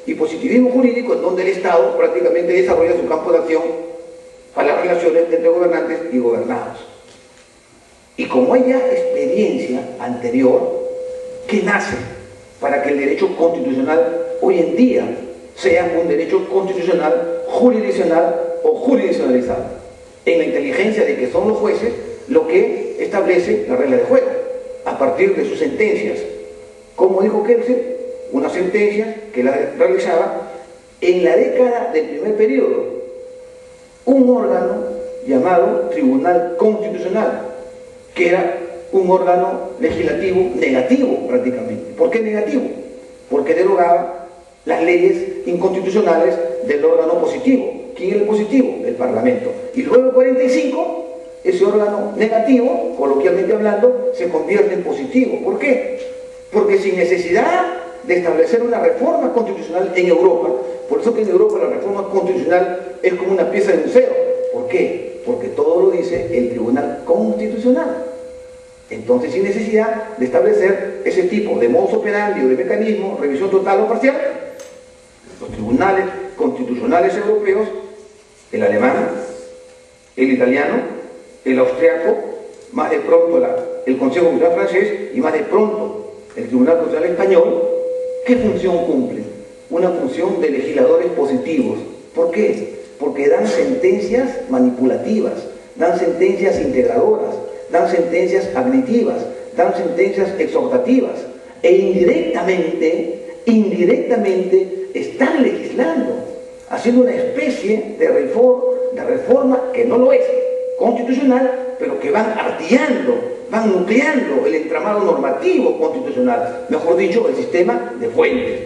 Y positivismo jurídico es donde el Estado prácticamente desarrolla su campo de acción para las relaciones entre gobernantes y gobernados. Y como hay ya experiencia anterior que nace para que el derecho constitucional hoy en día sea un derecho constitucional jurisdiccional o jurisdiccionalizado, en la inteligencia de que son los jueces lo que establece la regla de juego a partir de sus sentencias. Como dijo Kelsen, una sentencia que la realizaba en la década del primer periodo un órgano llamado Tribunal Constitucional, que era un órgano legislativo negativo prácticamente. ¿Por qué negativo? Porque derogaba las leyes inconstitucionales del órgano positivo. ¿Quién era el positivo? El Parlamento. Y luego en 45, ese órgano negativo, coloquialmente hablando, se convierte en positivo. ¿Por qué? Porque sin necesidad de establecer una reforma constitucional en Europa, por eso que en Europa la reforma constitucional es como una pieza de museo. ¿Por qué? Porque todo lo dice el Tribunal Constitucional. Entonces, sin necesidad de establecer ese tipo de modus operandi o de mecanismo, revisión total o parcial, los tribunales constitucionales europeos, el alemán, el italiano, el austriaco, más de pronto el Consejo Constitucional francés y más de pronto el Tribunal Constitucional español, ¿qué función cumplen? Una función de legisladores positivos. ¿Por qué? Porque dan sentencias manipulativas, dan sentencias integradoras, dan sentencias agnitivas, dan sentencias exhortativas e indirectamente están legislando, haciendo una especie de reforma que no lo es constitucional, pero que van artillando, van nucleando el entramado normativo constitucional, mejor dicho, el sistema de fuentes.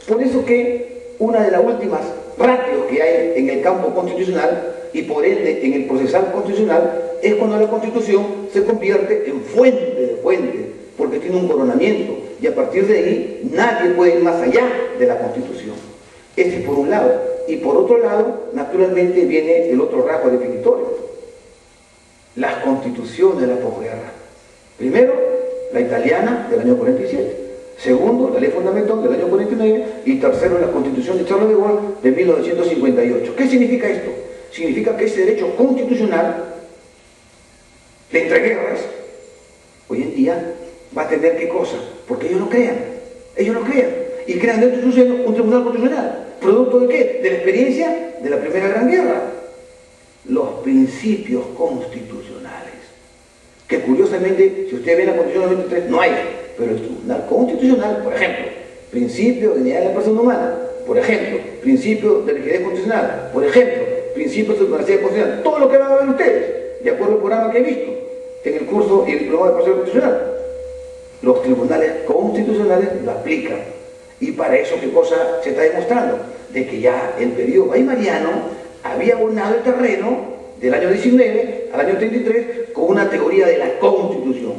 Por eso que una de las últimas ratios que hay en el campo constitucional y por ende en el procesal constitucional es cuando la Constitución se convierte en fuente de fuentes, porque tiene un coronamiento y a partir de ahí nadie puede ir más allá de la Constitución. Ese por un lado. Y por otro lado, naturalmente viene el otro rasgo definitorio: las constituciones de la posguerra. Primero, la italiana del año 47. Segundo, la ley fundamental del año 49. Y tercero, la Constitución de Charles de Gaulle de 1958. ¿Qué significa esto? Significa que ese derecho constitucional de entreguerras, hoy en día va a tener ¿qué cosa? Porque ellos lo crean, y crean dentro de su seno un tribunal constitucional. ¿Producto de qué? De la experiencia de la Primera Gran Guerra. Los principios constitucionales, que curiosamente, si ustedes ven la Constitución 93, no hay, pero el Tribunal Constitucional, por ejemplo, principio de dignidad de la persona humana, por ejemplo, principio de rigidez constitucional, por ejemplo, principio de supremacía constitucional, todo lo que van a ver ustedes, de acuerdo al programa que he visto en el curso y el diplomado de proceso constitucional, los tribunales constitucionales lo aplican. Y para eso, ¿qué cosa se está demostrando? De que ya el periodo weimariano había abonado el terreno del año 19 al año 33 con una teoría de la Constitución.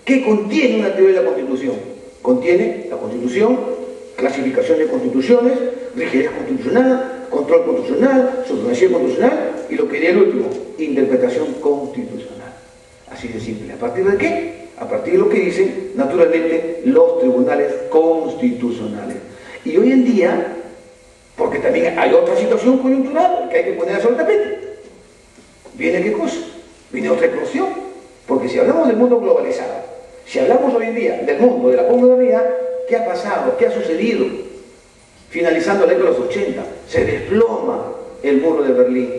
¿Qué contiene una teoría de la Constitución? Contiene la Constitución, clasificación de constituciones, rigidez constitucional, control constitucional, supremacía constitucional y lo que diría el último, interpretación constitucional. Así de simple. ¿A partir de qué? A partir de lo que dicen, naturalmente, los tribunales constitucionales. Y hoy en día, porque también hay otra situación coyuntural que hay que poner sobre el tapete, ¿viene qué cosa? Viene otra eclosión. Porque si hablamos del mundo globalizado, si hablamos hoy en día del mundo, de la posmodernidad, ¿qué ha pasado? ¿Qué ha sucedido? Finalizando la década de los 80, se desploma el muro de Berlín.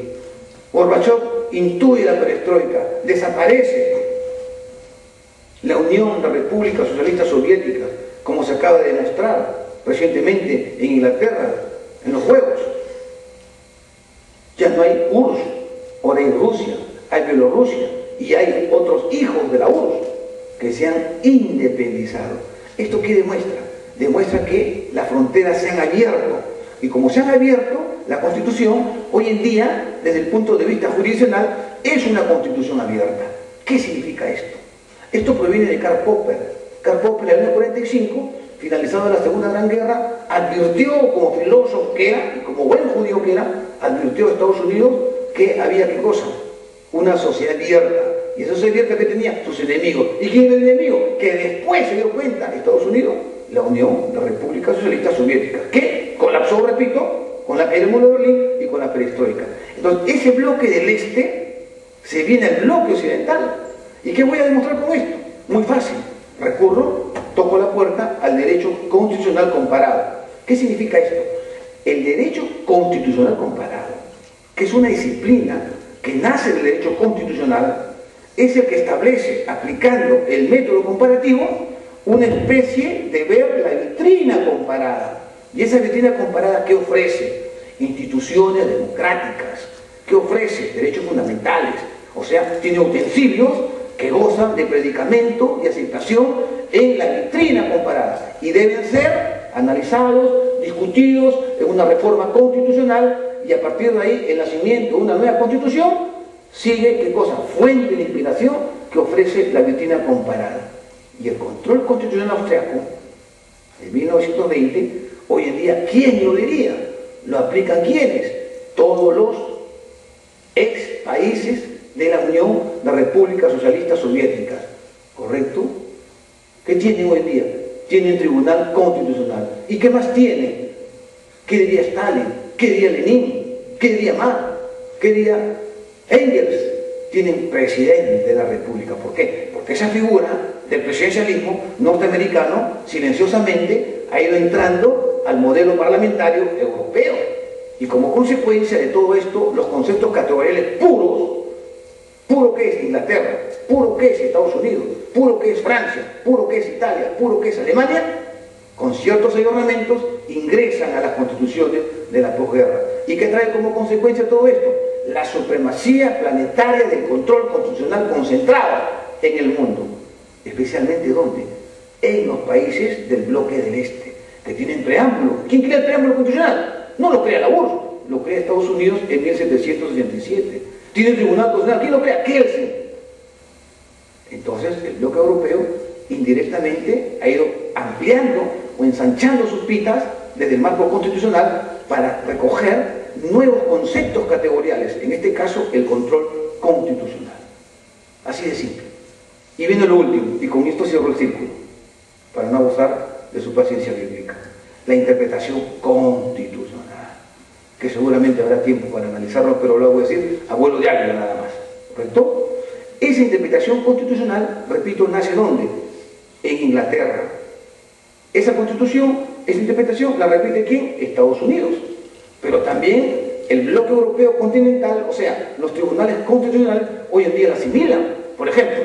Gorbachov intuye la perestroika, desaparece la Unión de Repúblicas Socialistas Soviéticas, como se acaba de demostrar recientemente en Inglaterra, en los Juegos. Ya no hay URSS, ahora hay Rusia, hay Bielorrusia y hay otros hijos de la URSS que se han independizado. ¿Esto qué demuestra? Demuestra que las fronteras se han abierto, y como se han abierto, la Constitución hoy en día, desde el punto de vista jurisdiccional, es una Constitución abierta. ¿Qué significa esto? Esto proviene de Karl Popper. Karl Popper, en el año 45, finalizada la Segunda Gran Guerra, advirtió, como filósofo que era, y como buen judío que era, advirtió a Estados Unidos que había, ¿qué cosa? Una sociedad abierta. Y esa sociedad abierta que tenía sus enemigos. ¿Y quién era el enemigo? Que después se dio cuenta, Estados Unidos, la Unión de Repúblicas Socialistas Soviéticas, que colapsó, repito, con la caída del muro de Berlín y con la perestroika. Entonces, ese bloque del este se viene al bloque occidental. ¿Y qué voy a demostrar con esto? Muy fácil. Recurro, toco la puerta al derecho constitucional comparado. ¿Qué significa esto? El derecho constitucional comparado, que es una disciplina que nace del derecho constitucional, es el que establece, aplicando el método comparativo, una especie de ver la vitrina comparada. ¿Y esa vitrina comparada qué ofrece? Instituciones democráticas. ¿Qué ofrece? Derechos fundamentales. O sea, tiene utensilios que gozan de predicamento y aceptación en la vitrina comparada y deben ser analizados, discutidos en una reforma constitucional, y a partir de ahí el nacimiento de una nueva constitución sigue, ¿qué cosa? Fuente de inspiración que ofrece la vitrina comparada. Y el control constitucional austriaco de 1920, hoy en día, ¿quién lo diría? ¿Lo aplican quiénes? Todos los ex países de la Unión de Repúblicas Socialistas Soviéticas, ¿correcto? ¿Qué tienen hoy en día? Tienen tribunal constitucional. ¿Y qué más tienen? ¿Qué diría Stalin? ¿Qué diría Lenin? ¿Qué diría Marx? ¿Qué diría Engels? Tienen presidente de la República. ¿Por qué? Porque esa figura del presidencialismo norteamericano silenciosamente ha ido entrando al modelo parlamentario europeo. Y como consecuencia de todo esto, los conceptos categoriales puros, puro que es Inglaterra, puro que es Estados Unidos, puro que es Francia, puro que es Italia, puro que es Alemania, con ciertos ornamentos ingresan a las constituciones de la posguerra. ¿Y qué trae como consecuencia todo esto? La supremacía planetaria del control constitucional concentrada en el mundo. Especialmente ¿dónde? En los países del bloque del este, que tienen preámbulo. ¿Quién crea el preámbulo constitucional? No lo crea la URSS, lo crea Estados Unidos en 1767. Tiene el Tribunal Constitucional. ¿Quién lo crea? Kelsen. Entonces, el bloque europeo indirectamente ha ido ampliando o ensanchando sus pitas desde el marco constitucional para recoger nuevos conceptos categoriales, en este caso el control constitucional. Así de simple. Y viene lo último, y con esto cierro el círculo, para no abusar de su paciencia bíblica: la interpretación constitucional, que seguramente habrá tiempo para analizarlo, pero lo voy a decir a vuelo de águila nada más, ¿correcto? Esa interpretación constitucional, repito, nace ¿dónde? En Inglaterra. Esa constitución, esa interpretación, la repite ¿quién? Estados Unidos. Pero también el bloque europeo continental, o sea, los tribunales constitucionales, hoy en día la asimilan. Por ejemplo,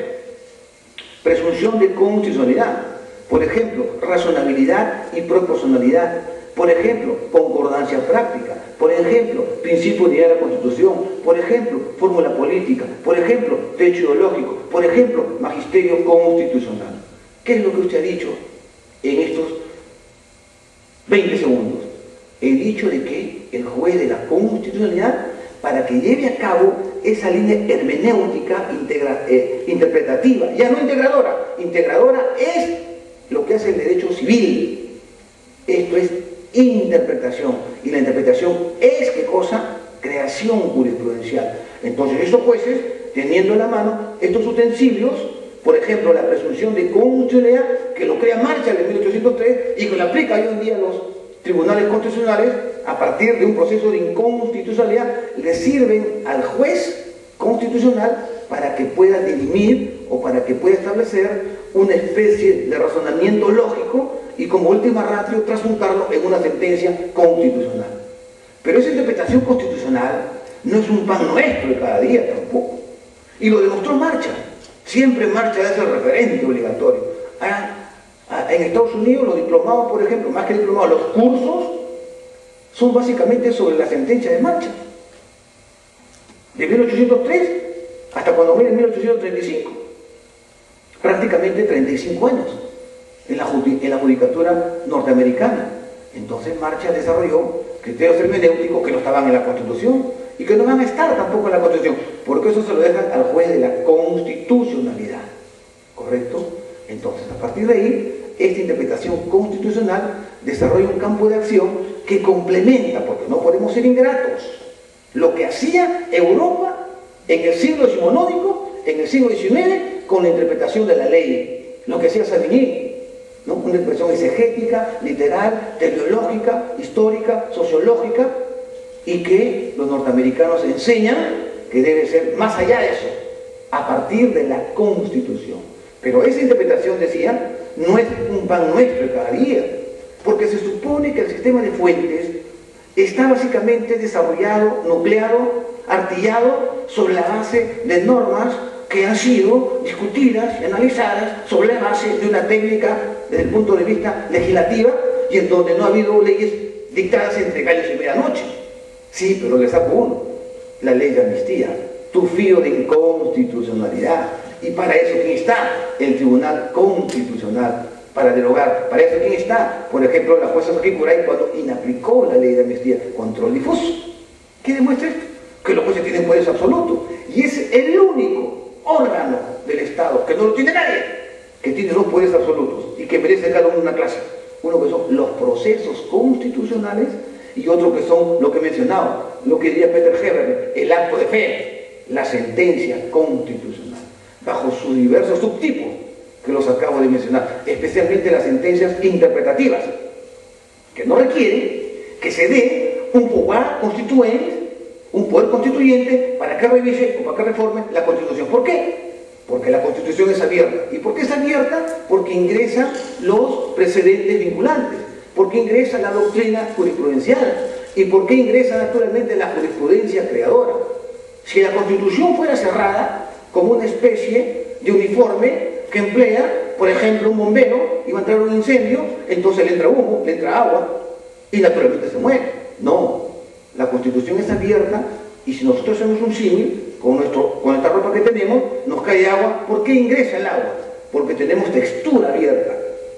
presunción de constitucionalidad. Por ejemplo, razonabilidad y proporcionalidad. Por ejemplo, concordancia práctica. Por ejemplo, principio de la Constitución. Por ejemplo, fórmula política. Por ejemplo, techo ideológico. Por ejemplo, magisterio constitucional. ¿Qué es lo que usted ha dicho en estos 20 segundos? He dicho de que el juez de la constitucionalidad, para que lleve a cabo esa línea hermenéutica interpretativa, ya no integradora. Integradora es lo que hace el derecho civil. Esto es interpretación. Y la interpretación es, ¿qué cosa? Creación jurisprudencial. Entonces, estos jueces, teniendo en la mano estos utensilios, por ejemplo, la presunción de constitucionalidad, que lo crea Marshall en 1803 y que lo aplica hoy en día a los tribunales constitucionales, a partir de un proceso de inconstitucionalidad, le sirven al juez constitucional para que pueda dirimir o para que pueda establecer una especie de razonamiento lógico y como última ratio trasuntarlo en una sentencia constitucional. Pero esa interpretación constitucional no es un pan nuestro de cada día tampoco. Y lo demostró Marshall. Siempre Marshall es el referente obligatorio. En Estados Unidos los diplomados, por ejemplo, más que diplomados, los cursos son básicamente sobre la sentencia de Marshall. De 1803 hasta cuando muere en 1835. Prácticamente 35 años en la judicatura norteamericana. Entonces Marshall desarrolló criterios hermenéuticos que no estaban en la Constitución y que no van a estar tampoco en la Constitución, porque eso se lo dejan al juez de la constitucionalidad. ¿Correcto? Entonces, a partir de ahí, esta interpretación constitucional desarrolla un campo de acción que complementa, porque no podemos ser ingratos, lo que hacía Europa en el siglo decimonónico, en el siglo XIX, con la interpretación de la ley, lo que hacía Savigny, ¿no? Una interpretación exegética, literal, teleológica, histórica, sociológica, y que los norteamericanos enseñan que debe ser más allá de eso, a partir de la Constitución. Pero esa interpretación, decía, no es un pan nuestro de cada día, porque se supone que el sistema de fuentes está básicamente desarrollado, nucleado, artillado sobre la base de normas que han sido discutidas y analizadas sobre la base de una técnica desde el punto de vista legislativa y en donde no ha habido leyes dictadas entre gallos y medianoche. Sí, pero le saco uno, la ley de amnistía, tufío de inconstitucionalidad. Y para eso, ¿quién está? El Tribunal Constitucional, para derogar. Para eso, ¿quién está? Por ejemplo, la jueza Joaquín Curay cuando inaplicó la ley de amnistía, control difuso. ¿Qué demuestra esto? Que los jueces tienen poderes absolutos. Y es el único órgano del Estado, que no lo tiene nadie, que tiene dos poderes absolutos y que merece cada uno una clase. Uno que son los procesos constitucionales y otro que son lo que he mencionado, lo que diría Peter Heber, el acto de fe, la sentencia constitucional, bajo sus diversos subtipos que los acabo de mencionar, especialmente las sentencias interpretativas, que no requieren que se dé un poder constituyente para que revise o para que reforme la Constitución. ¿Por qué? Porque la Constitución es abierta. ¿Y por qué es abierta? Porque ingresan los precedentes vinculantes, porque ingresa la doctrina jurisprudencial y porque ingresa naturalmente la jurisprudencia creadora. Si la Constitución fuera cerrada como una especie de uniforme que emplea, por ejemplo, un bombero y va a entrar un incendio, entonces le entra humo, le entra agua y naturalmente se muere. No, la Constitución es abierta y si nosotros hacemos un símil con esta ropa que tenemos, nos cae agua. ¿Por qué ingresa el agua? Porque tenemos textura abierta.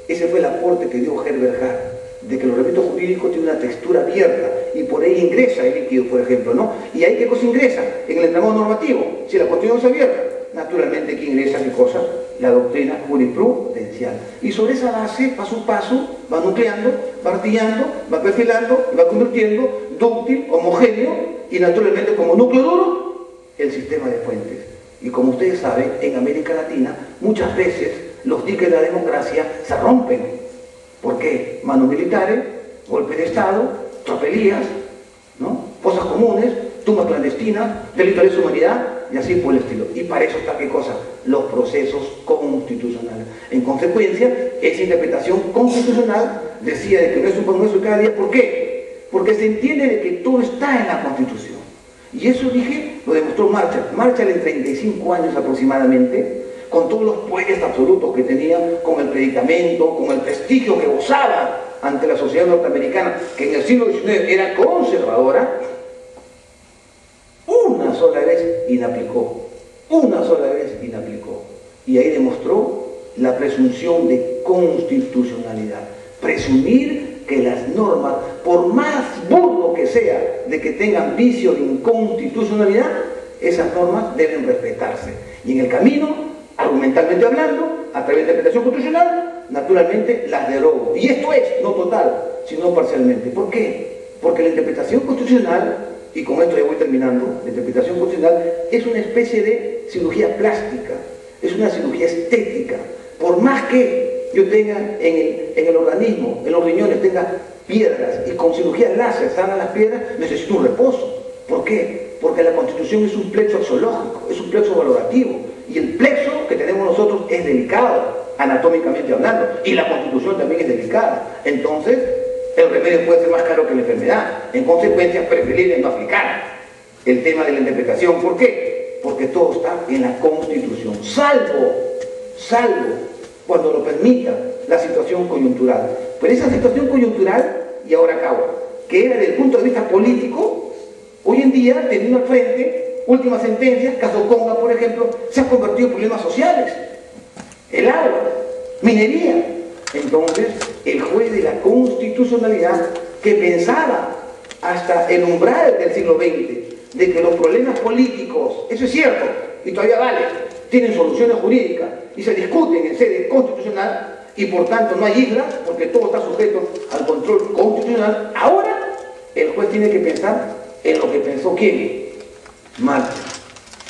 Ese fue el aporte que dio Herbert Hart, de que el ordenamiento jurídico tiene una textura abierta y por ahí ingresa el líquido, por ejemplo, ¿no? ¿Y ahí qué cosa ingresa? En el entramado normativo. Si la Constitución es abierta, naturalmente que ingresa qué cosa? La doctrina jurisprudencial. Y sobre esa base, paso a paso, va nucleando, va artillando, va perfilando, va convirtiendo dúctil, homogéneo y naturalmente como núcleo duro el sistema de fuentes. Y como ustedes saben, en América Latina muchas veces los diques de la democracia se rompen. ¿Por qué? Manos militares, golpe de Estado, tropelías, ¿no? Fosas comunes, tumba clandestina, delito de lesa humanidad y así por el estilo. Y para eso está, ¿qué cosa? Los procesos constitucionales. En consecuencia, esa interpretación constitucional decía de que no es un proceso cada día. ¿Por qué? Porque se entiende de que todo está en la Constitución. Y eso, dije, lo demostró Marshall. Marshall en 35 años aproximadamente, con todos los poderes absolutos que tenía, con el predicamento, con el prestigio que gozaba ante la sociedad norteamericana, que en el siglo XIX era conservadora, una sola vez inaplicó. Una sola vez inaplicó. Y ahí demostró la presunción de constitucionalidad. Presumir que las normas, por más burdo que sea de que tengan vicio de inconstitucionalidad, esas normas deben respetarse. Y en el camino, argumentalmente hablando, a través de la interpretación constitucional, naturalmente las derogo. Y esto es, no total, sino parcialmente. ¿Por qué? Porque la interpretación constitucional, y con esto ya voy terminando, la interpretación constitucional es una especie de cirugía plástica, es una cirugía estética. Por más que yo tenga en el organismo, en los riñones, tenga piedras y con cirugía láser sanan las piedras, necesito un reposo. ¿Por qué? Porque la Constitución es un plexo axiológico, es un plexo valorativo. Y el plexo que tenemos nosotros es delicado, anatómicamente hablando, y la Constitución también es delicada. Entonces, el remedio puede ser más caro que la enfermedad. En consecuencia, es preferible no aplicar el tema de la interpretación. ¿Por qué? Porque todo está en la Constitución, salvo cuando lo permita la situación coyuntural. Pero esa situación coyuntural, y ahora acabo, que era desde el punto de vista político, hoy en día, teniendo al frente últimas sentencias, caso Conga, por ejemplo, se ha convertido en problemas sociales. El agua, minería. Entonces, el juez de la constitucionalidad, que pensaba hasta el umbral del siglo XX, de que los problemas políticos, eso es cierto, y todavía vale, tienen soluciones jurídicas y se discuten en sede constitucional y por tanto no hay islas porque todo está sujeto al control constitucional. Ahora el juez tiene que pensar en lo que pensó ¿quién? Marshall,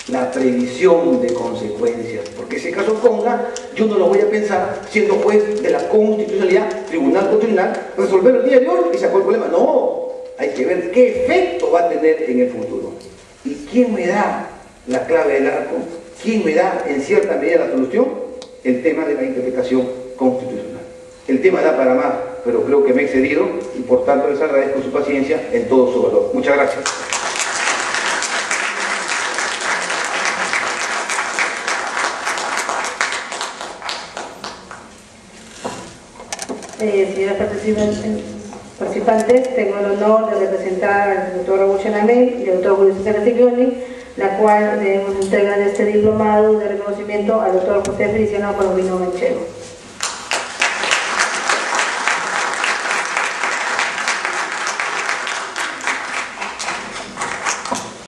la previsión de consecuencias, porque ese caso Conga yo no lo voy a pensar siendo juez de la constitucionalidad, tribunal constitucional, resolver el día de hoy y sacó el problema. No, hay que ver qué efecto va a tener en el futuro. ¿Y quién me da la clave del arco? ¿Quién me da en cierta medida la solución? El tema de la interpretación constitucional. El tema da para más, pero creo que me he excedido y por tanto les agradezco su paciencia en todo su valor. Muchas gracias. Señoras participantes, tengo el honor de representar al doctor Raúl Chanamé y al doctor Julio César Castiglioni, la cual debemos entregar este diplomado de reconocimiento al doctor José Feliciano Palomino Manchego.